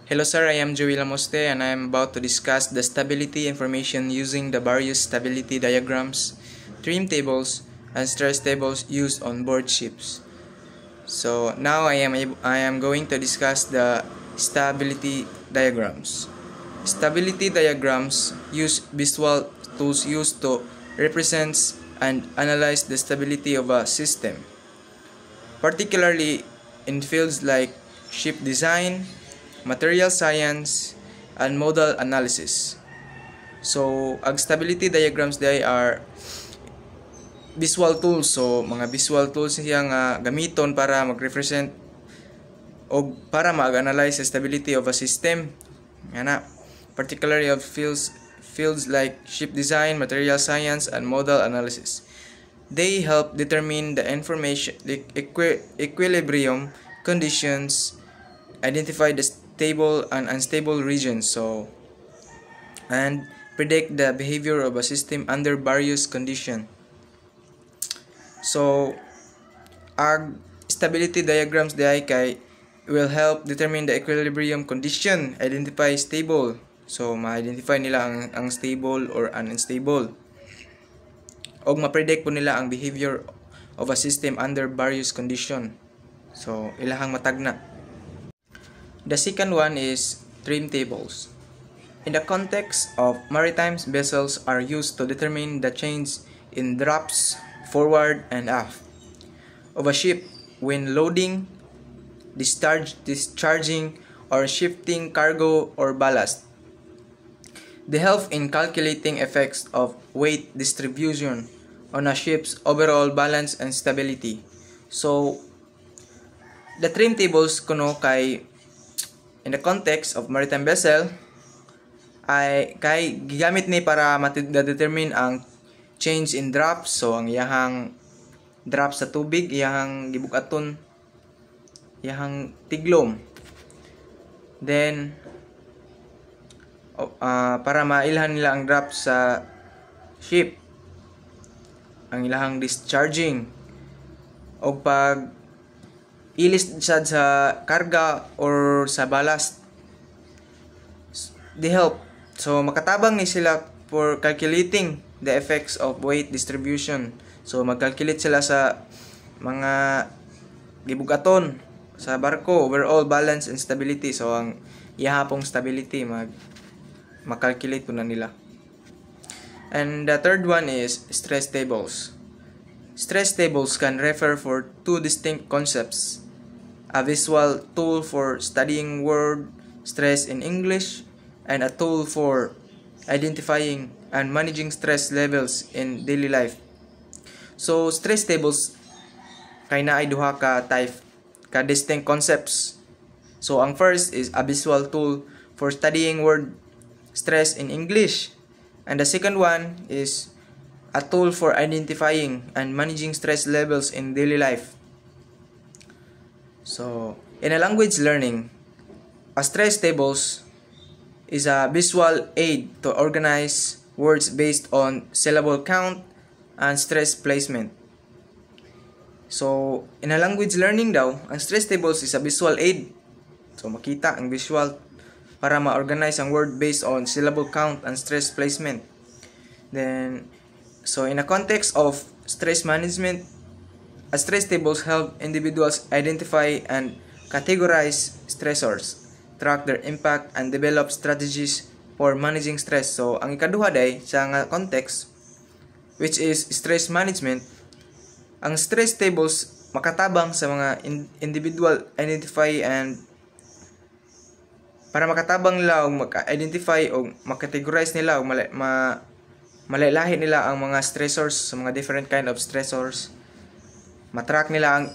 Hello sir, I am Joey Lamoste and I am about to discuss the stability information using the various stability diagrams, trim tables, and stress tables used on board ships. So now I am going to discuss the stability diagrams. Stability diagrams use visual tools used to represent and analyze the stability of a system, particularly in fields like ship design, material science, and modal analysis. So, ang stability diagrams they are visual tools. So, mga visual tools siya nga gamiton para mag-represent o para mag-analyze the stability of a system. Yana, particularly of fields like ship design, material science, and modal analysis. They help determine the information, the equilibrium conditions, identify the stable and unstable regions, and predict the behavior of a system under various conditions. So, our stability diagrams kay will help determine the equilibrium condition, identify stable. So, ma-identify nila ang stable or unstable. O ma-predict po nila ang behavior of a system under various conditions. So, ilahang matagna. The second one is trim tables. In the context of maritime, vessels are used to determine the change in drafts forward and aft of a ship when loading, discharging, or shifting cargo or ballast. They help in calculating effects of weight distribution on a ship's overall balance and stability. So, the trim tables kuno kay in the context of maritime vessel ay kay gigamit ni para ma-determine ang change in draft. So ang iyahang draft sa tubig, iyahang gibukaton, iyahang tiglom. Then para mailhan nila ang draft sa ship, ang ilahang discharging o pag ilis sad sa karga or sa ballast, they help. So makatabang ni sila for calculating the effects of weight distribution. So mag-calculate sila sa mga gibugaton sa barko, overall balance and stability. So ang ihapong stability mag-calculate po na nila. And the third one is stress tables. Stress tables can refer for two distinct concepts: a visual tool for studying word stress in English, and a tool for identifying and managing stress levels in daily life. So, stress tables kay naay duha ka type, ka distinct concepts. So, ang first is a visual tool for studying word stress in English, and the second one is a tool for identifying and managing stress levels in daily life. So, in a language learning, a stress tables is a visual aid to organize words based on syllable count and stress placement. So, in a language learning daw, ang stress tables is a visual aid. So, makita ang visual para ma-organize ang word based on syllable count and stress placement. Then, so in a context of stress management, a stress tables help individuals identify and categorize stressors, track their impact, and develop strategies for managing stress. So, ang ikaduha day sa nga context, which is stress management, ang stress tables makatabang sa mga individual identify and para makatabang nila o maka-identify o makategorize nila o malailahi nila ang mga stressors sa mga different kind of stressors, matrack nila ang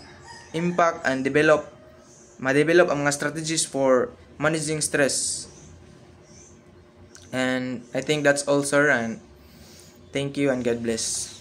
impact and ma-develop ang mga strategies for managing stress. And I think that's all, sir, and thank you and God bless.